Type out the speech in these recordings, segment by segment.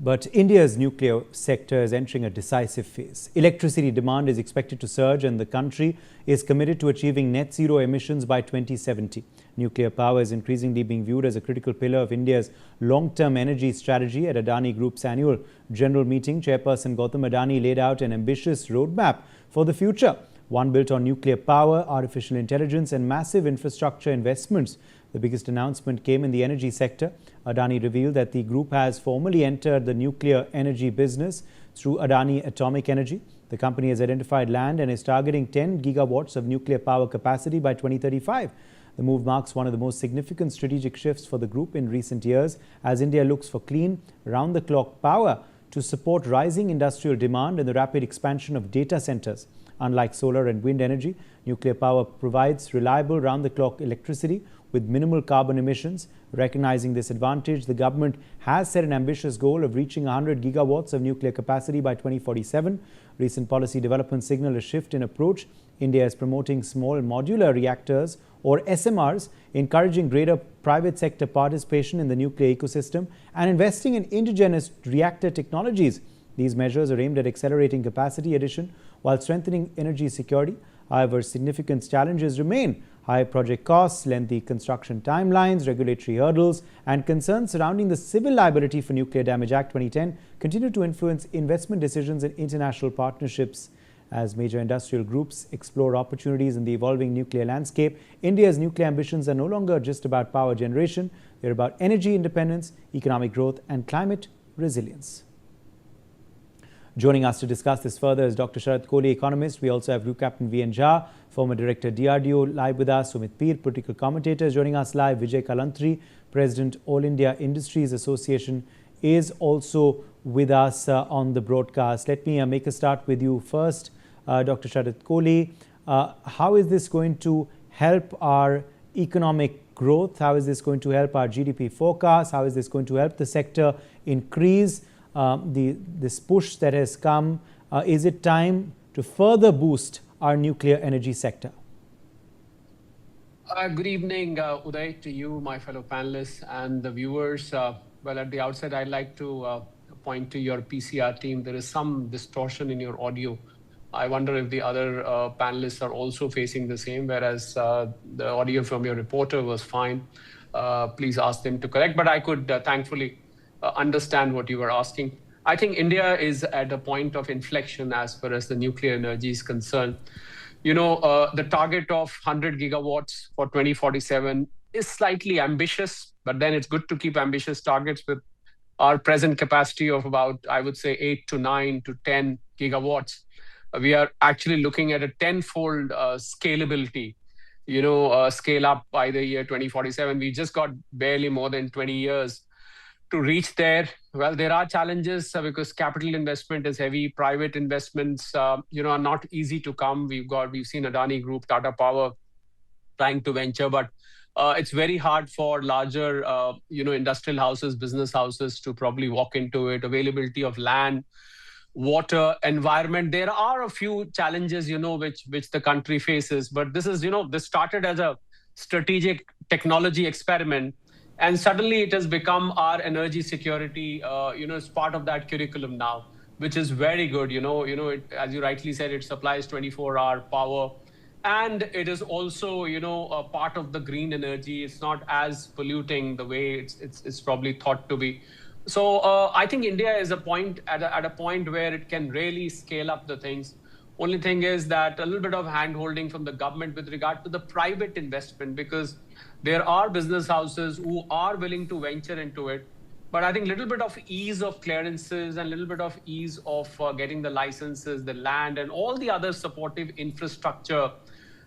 But India's nuclear sector is entering a decisive phase. Electricity demand is expected to surge, and the country is committed to achieving net zero emissions by 2070. Nuclear power is increasingly being viewed as a critical pillar of India's long-term energy strategy. At Adani Group's annual general meeting, Chairperson Gautam Adani laid out an ambitious roadmap for the future, one built on nuclear power, artificial intelligence, and massive infrastructure investments. The biggest announcement came in the energy sector. Adani revealed that the group has formally entered the nuclear energy business through Adani Atomic Energy. The company has identified land and is targeting 10 gigawatts of nuclear power capacity by 2035. The move marks one of the most significant strategic shifts for the group in recent years, as India looks for clean, round-the-clock power to support rising industrial demand and the rapid expansion of data centers. Unlike solar and wind energy, nuclear power provides reliable round-the-clock electricity with minimal carbon emissions. Recognizing this advantage, the government has set an ambitious goal of reaching 100 gigawatts of nuclear capacity by 2047. Recent policy developments signal a shift in approach. India is promoting small modular reactors, or SMRs, encouraging greater private sector participation in the nuclear ecosystem and investing in indigenous reactor technologies. These measures are aimed at accelerating capacity addition while strengthening energy security. However, significant challenges remain. High project costs, lengthy construction timelines, regulatory hurdles, and concerns surrounding the Civil Liability for Nuclear Damage Act 2010 continue to influence investment decisions and international partnerships. As major industrial groups explore opportunities in the evolving nuclear landscape, India's nuclear ambitions are no longer just about power generation. They're about energy independence, economic growth, and climate resilience. Joining us to discuss this further is Dr. Sharat Kohli, economist. We also have Group Captain V.N. Jha, former director DRDO, live with us. Sumit Peer, political commentator, joining us live. Vijay Kalantri, President, All India Industries Association, is also with us on the broadcast. Let me make a start with you first, Dr. Sharat Kohli. How is this going to help our economic growth? How is this going to help our GDP forecast? How is this going to help the sector increase this push that has come? Is it time to further boost our nuclear energy sector? Good evening, Uday, to you, my fellow panelists, and the viewers. Well, at the outset, I'd like to point to your PCR team. There is some distortion in your audio. I wonder if the other panelists are also facing the same, whereas the audio from your reporter was fine. Please ask them to correct. But I could thankfully understand what you were asking. I think India is at a point of inflection as far as the nuclear energy is concerned. You know, the target of 100 gigawatts for 2047 is slightly ambitious, but then it's good to keep ambitious targets with our present capacity of about, I would say, 8 to 9 to 10 gigawatts. We are actually looking at a tenfold scalability, scale up by the year 2047. We just got barely more than 20 years to reach there. Well, there are challenges because capital investment is heavy. Private investments, are not easy to come. We've seen Adani Group, Tata Power trying to venture, but it's very hard for larger, industrial houses, business houses to probably walk into it. Availability of land, water, environment. There are a few challenges, which the country faces. But this is, this started as a strategic technology experiment. And suddenly it has become our energy security, as part of that curriculum now, which is very good. As you rightly said, it supplies 24-hour power. And it is also, a part of the green energy. It's not as polluting the way it's probably thought to be. So I think India is at a point where it can really scale up the things. Only thing is that a little bit of hand-holding from the government with regard to the private investment, because there are business houses who are willing to venture into it. But I think a little bit of ease of clearances and a little bit of ease of getting the licenses, the land, and all the other supportive infrastructure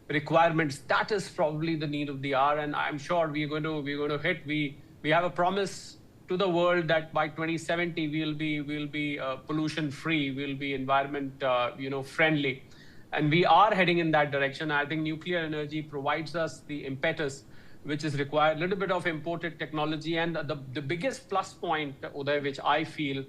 requirements, that is probably the need of the hour. And I'm sure we're going to hit. We have a promise to the world that by 2070 we'll be pollution free, we'll be environment friendly, and we are heading in that direction. I think nuclear energy provides us the impetus which is required. A little bit of imported technology, and the biggest plus point, Uday, which I feel,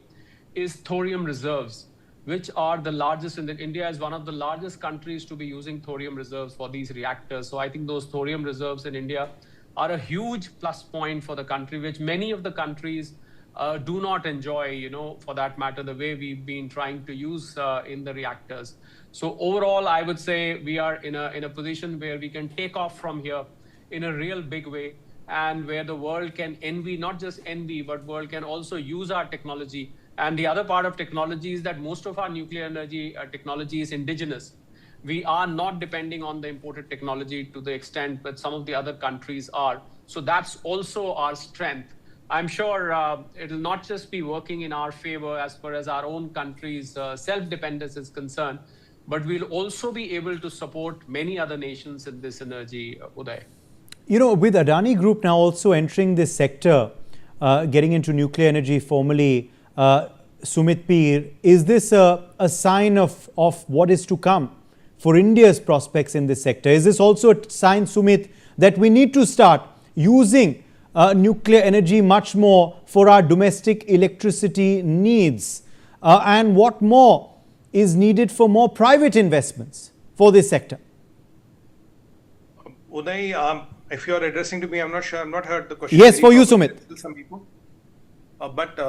is thorium reserves, which are the largest. India is one of the largest countries to be using thorium reserves for these reactors. So I think those thorium reserves in India are a huge plus point for the country, which many of the countries do not enjoy, for that matter, the way we've been trying to use in the reactors. So overall, I would say we are in a position where we can take off from here in a real big way, and where the world can envy, not just envy, but world can also use our technology. And the other part of technology is that most of our nuclear energy technology is indigenous. We are not depending on the imported technology to the extent that some of the other countries are. So that's also our strength. I'm sure it will not just be working in our favor as far as our own country's self-dependence is concerned, but we'll also be able to support many other nations in this energy, Uday. With Adani Group now also entering this sector, getting into nuclear energy formally, Sumit Peer, is this a sign of what is to come for India's prospects in this sector? Is this also a sign, Sumit, that we need to start using nuclear energy much more for our domestic electricity needs? And what more is needed for more private investments for this sector? Uday, if you are addressing to me, I'm not sure, I've not heard the question. Yes, for you, Sumit. Some people. What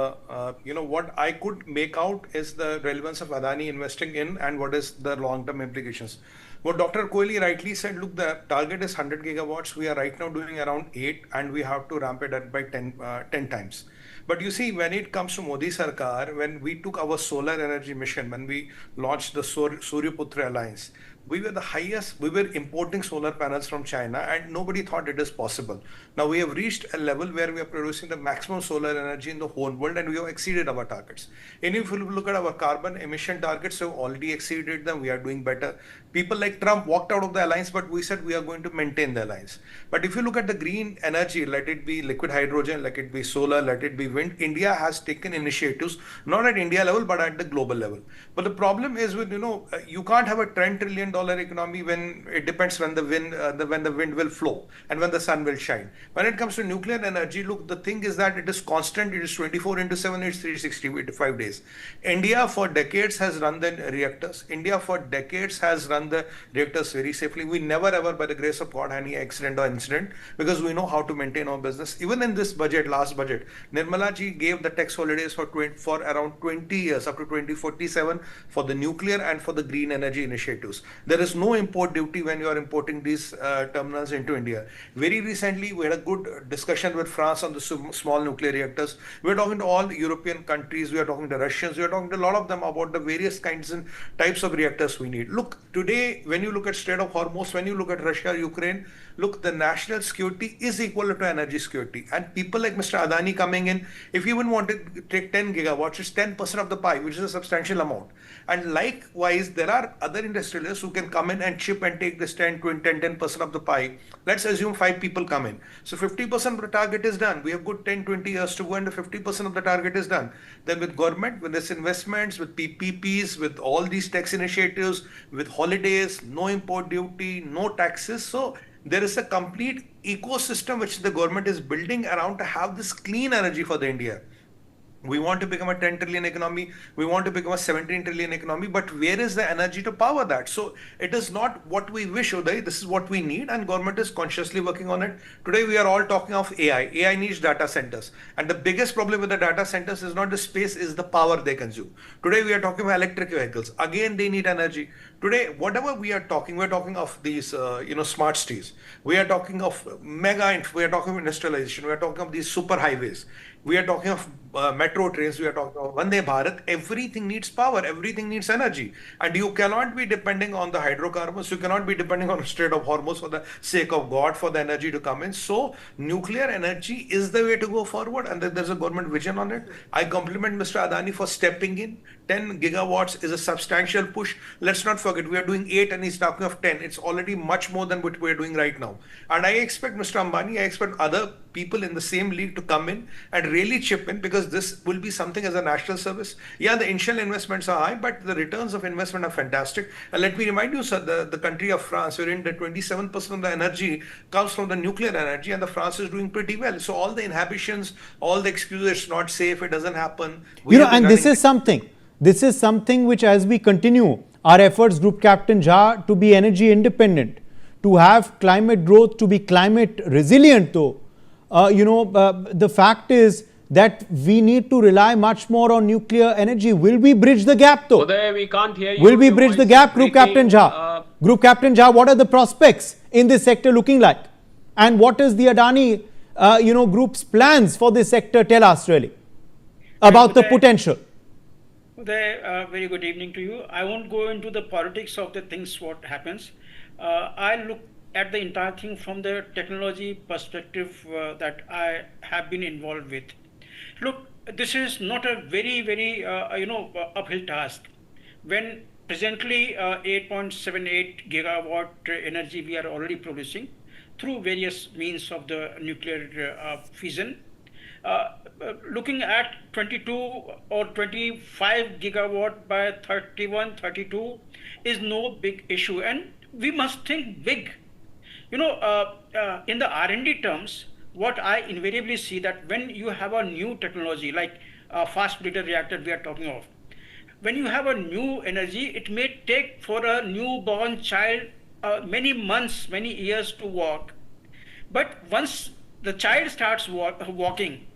I could make out is the relevance of Adani investing in and what is the long-term implications. What Dr. Kohli rightly said, look, the target is 100 gigawatts. We are right now doing around 8 and we have to ramp it up by 10 times. But you see, when it comes to Modi Sarkar, when we took our solar energy mission, when we launched the Suryaputra Alliance, we were the highest, we were importing solar panels from China and nobody thought it is possible. Now we have reached a level where we are producing the maximum solar energy in the whole world and we have exceeded our targets. And if you look at our carbon emission targets, we've already exceeded them, we are doing better. People like Trump walked out of the alliance, but we said we are going to maintain the alliance. But if you look at the green energy, let it be liquid hydrogen, let it be solar, let it be wind, India has taken initiatives, not at India level, but at the global level. But the problem is with, you can't have a $10 trillion economy when it depends when the wind will flow and when the sun will shine. When it comes to nuclear energy, look, the thing is that it is constant. It is 24/7. It's 365 days. India for decades has run the reactors. India for decades has run the reactors very safely. We never ever, by the grace of God, had any accident or incident because we know how to maintain our business. Even in this budget, last budget, Nirmala ji gave the tax holidays for around 20 years up to 2047 for the nuclear and for the green energy initiatives. There is no import duty when you are importing these terminals into India. Very recently, we had a good discussion with France on the small nuclear reactors. We are talking to all European countries. We are talking to Russians. We are talking to a lot of them about the various kinds and types of reactors we need. Look, today, when you look at Strait of Hormuz, when you look at Russia, Ukraine, look, the national security is equal to energy security. And people like Mr. Adani coming in, if you even want to take 10 gigawatts, it's 10% of the pie, which is a substantial amount. And likewise, there are other industrialists who can come in and chip and take this 10% of the pie. Let's assume 5 people come in. So 50% of the target is done. We have good 10, 20 years to go and the 50% of the target is done. Then with government, with this investments, with PPPs, with all these tax initiatives, with holidays, no import duty, no taxes. So there is a complete ecosystem which the government is building around to have this clean energy for the India. We want to become a 10 trillion economy. We want to become a 17 trillion economy. But where is the energy to power that? So it is not what we wish, Uday. This is what we need. And government is consciously working on it. Today, we are all talking of AI. AI needs data centers. And the biggest problem with the data centers is not the space, is the power they consume. Today, we are talking about electric vehicles. Again, they need energy. Today, whatever we are talking of these, smart cities. We are talking of we are talking of industrialization. We are talking of these super highways. We are talking of metro trains, we are talking of Vande Bharat. Everything needs power, everything needs energy. And you cannot be depending on the hydrocarbons, you cannot be depending on the Strait of Hormuz for the sake of God for the energy to come in. So nuclear energy is the way to go forward and there's a government vision on it. I compliment Mr. Adani for stepping in. 10 gigawatts is a substantial push. Let's not forget, we are doing 8 and he's talking of 10. It's already much more than what we're doing right now. And I expect Mr. Ambani, I expect other people in the same league to come in and really chip in because this will be something as a national service. Yeah, the initial investments are high, but the returns of investment are fantastic. And let me remind you, sir, the country of France, wherein the 27% of the energy comes from the nuclear energy and the France is doing pretty well. So all the inhibitions, all the excuses, it's not safe, it doesn't happen. And this is something which as we continue our efforts, Group Captain Jha, to be energy independent, to have climate growth, to be climate resilient though, the fact is that we need to rely much more on nuclear energy. Will we bridge the gap though? Uday, we can't hear you. Will we Your bridge voice the is gap, Group Captain breaking. Jha? Group Captain Jha, what are the prospects in this sector looking like? And what is the Adani, group's plans for this sector? Tell us really about the potential. Uday, very good evening to you. I won't go into the politics of the things what happens. I look at the entire thing from the technology perspective that I have been involved with. Look, this is not a very uphill task. When presently 8.78 gigawatt energy we are already producing through various means of the nuclear fission. Looking at 22 or 25 gigawatt by 31, 32 is no big issue, and we must think big. In the R&D terms, what I invariably see that when you have a new technology like a fast breeder reactor we are talking of, when you have a new energy, it may take for a newborn child many months, many years to walk. But once the child starts walking,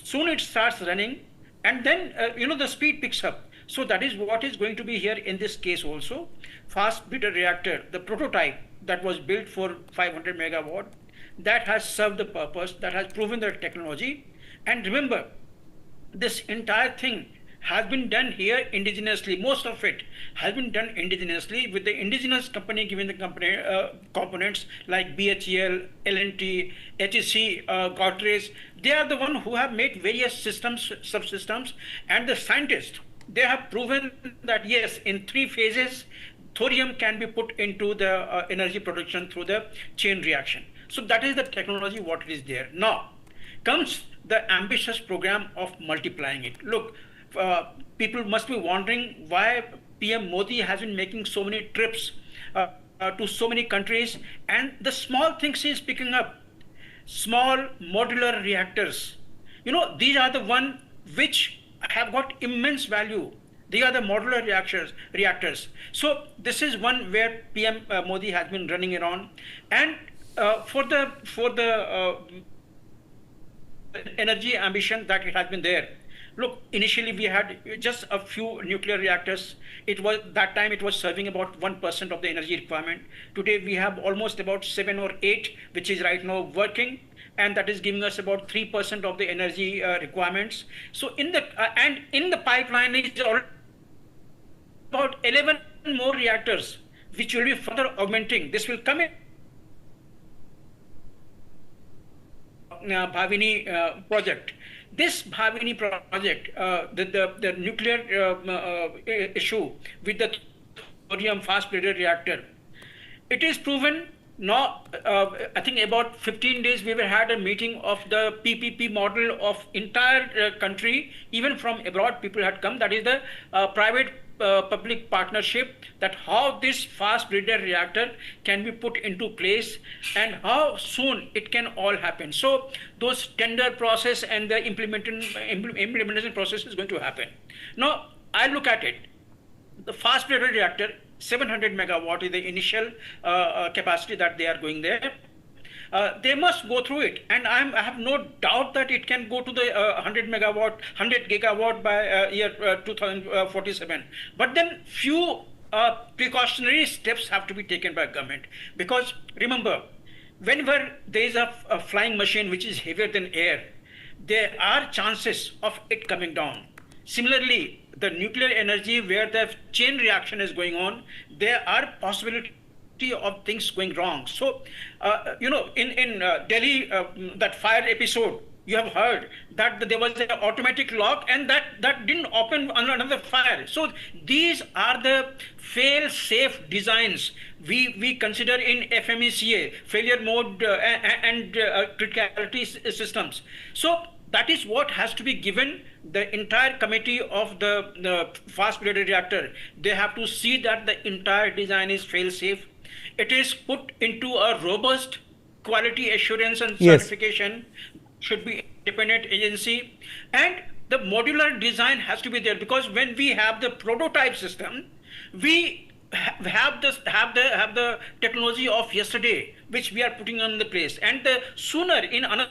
soon it starts running, and then the speed picks up. So that is what is going to be here in this case also. Fast breeder reactor, the prototype that was built for 500 megawatt, that has served the purpose, that has proven their technology. And remember, this entire thing has been done here indigenously. Most of it has been done indigenously with the indigenous company giving the company components like BHEL, L&T, HEC, Godrej. They are the one who have made various systems, subsystems, and the scientists, they have proven that yes, in 3 phases, thorium can be put into the energy production through the chain reaction. So that is the technology what is there. Now comes the ambitious program of multiplying it. Look, people must be wondering why PM Modi has been making so many trips to so many countries, and the small things he is picking up. Small modular reactors. These are the one which have got immense value. They are the modular reactors. So this is one where PM Modi has been running around, and for the energy ambition that it has been there. Look, initially we had just a few nuclear reactors. It was serving about 1% of the energy requirement. Today we have almost about 7 or 8, which is right now working, and that is giving us about 3% of the energy requirements. So in the pipeline is about 11 more reactors, which will be further augmenting. This will come in Bhavini project. This Bhavini project, the nuclear issue with the thorium fast breeder reactor, it is proven. Now, I think about 15 days we had a meeting of the PPP model of entire country, even from abroad people had come. That is the private public partnership, that how this fast breeder reactor can be put into place and how soon it can all happen. So those tender process and the implementation process is going to happen. Now I look at it, the fast breeder reactor, 700 megawatt is the initial capacity that they are going there. They must go through it, and I have no doubt that it can go to the 100 gigawatt by year 2047. But then few precautionary steps have to be taken by government, because remember, whenever there is a flying machine which is heavier than air, there are chances of it coming down. Similarly, the nuclear energy where the chain reaction is going on, there are possibility of things going wrong. So, in Delhi, that fire episode, you have heard that there was an automatic lock and that didn't open on another fire. So these are the fail-safe designs we consider in FMECA, failure mode and criticality systems. So that is what has to be given the entire committee of the fast breeder reactor. They have to see that the entire design is fail-safe. It is put into a robust quality assurance and certification. Should be independent agency, and the modular design has to be there, because when we have the prototype system, we have the technology of yesterday which we are putting on the place, and the sooner in another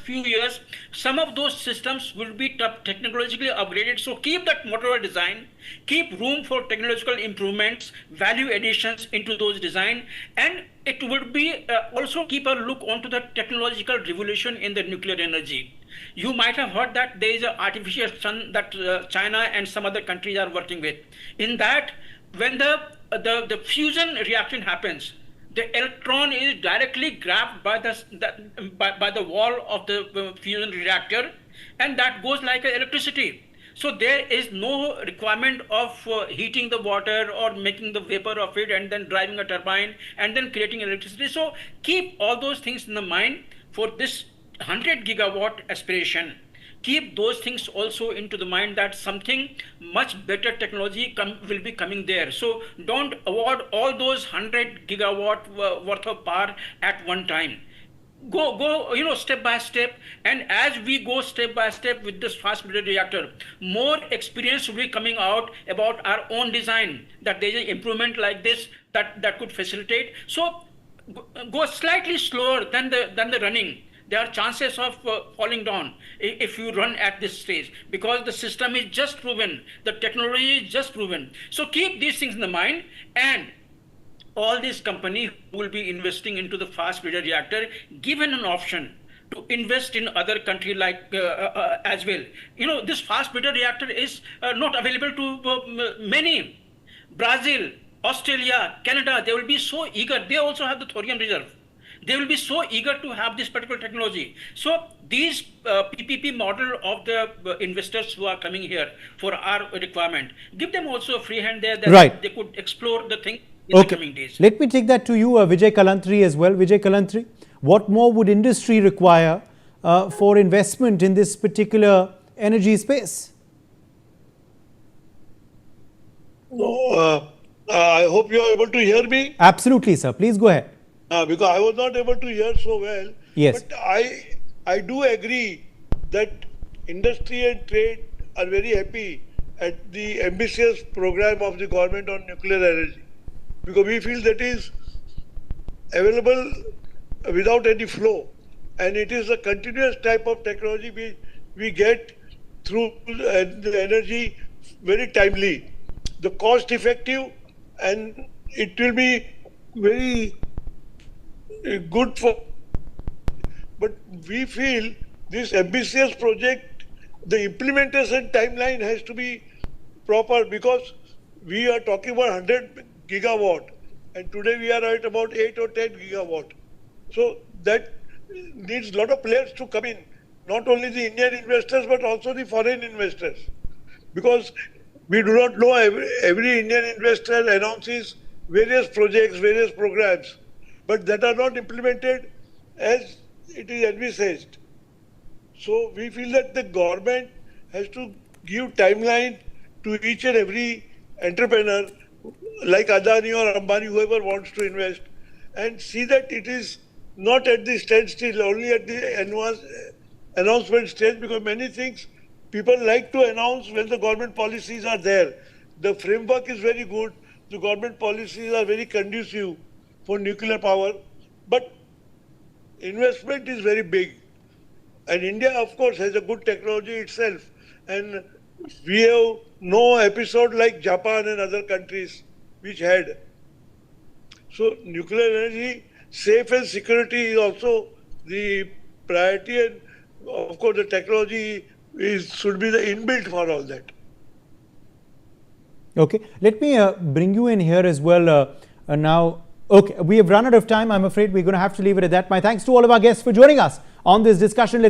few years, some of those systems will be technologically upgraded. So keep that modular design, keep room for technological improvements, value additions into those design, and it would be also keep a look onto the technological revolution in the nuclear energy. You might have heard that there is an artificial sun that China and some other countries are working with. In that, when the fusion reaction happens, the electron is directly grabbed by the wall of the fusion reactor, and that goes like electricity. So there is no requirement of heating the water or making the vapor of it and then driving a turbine and then creating electricity. So keep all those things in the mind for this 100 gigawatt aspiration. Keep those things also into the mind that something much better technology will be coming there. So don't award all those 100 gigawatt worth of power at one time. Go, step by step. And as we go step by step with this fast breeder reactor, more experience will be coming out about our own design, that there's an improvement like this that could facilitate. So go slightly slower than the running. There are chances of falling down if you run at this stage, because the system is just proven, the technology is just proven. So keep these things in the mind, and all these companies who will be investing into the fast breeder reactor, given an option to invest in other country like as well. This fast breeder reactor is not available to many. Brazil, Australia, Canada, they will be so eager. They also have the thorium reserve. They will be so eager to have this particular technology. So these PPP model of the investors who are coming here for our requirement, give them also a free hand there that they could explore the thing in the coming days. Let me take that to you, Vijay Kalantri, as well. Vijay Kalantri, what more would industry require for investment in this particular energy space? No, I hope you are able to hear me. Absolutely, sir. Please go ahead. Because I was not able to hear so well. Yes. But I do agree that industry and trade are very happy at the ambitious program of the government on nuclear energy, because we feel that is available without any flow, and it is a continuous type of technology we get through the energy very timely, the cost effective, and it will be very good for. But we feel this ambitious project, the implementation timeline has to be proper, because we are talking about 100 gigawatt and today we are at about 8 or 10 gigawatt. So that needs a lot of players to come in, not only the Indian investors but also the foreign investors, because we do not know every Indian investor announces various projects, various programs, but that are not implemented as it is envisaged. So we feel that the government has to give timeline to each and every entrepreneur like Adani or Ambani, whoever wants to invest, and see that it is not at the standstill, only at the announcement stage, because many things people like to announce when the government policies are there. The framework is very good, the government policies are very conducive for nuclear power, but investment is very big. And India, of course, has a good technology itself. And we have no episode like Japan and other countries which had. So nuclear energy, safe and security is also the priority, and of course the technology should be the inbuilt for all that. Okay, let me bring you in here as well now. Okay, we have run out of time. I'm afraid we're going to have to leave it at that. My thanks to all of our guests for joining us on this discussion.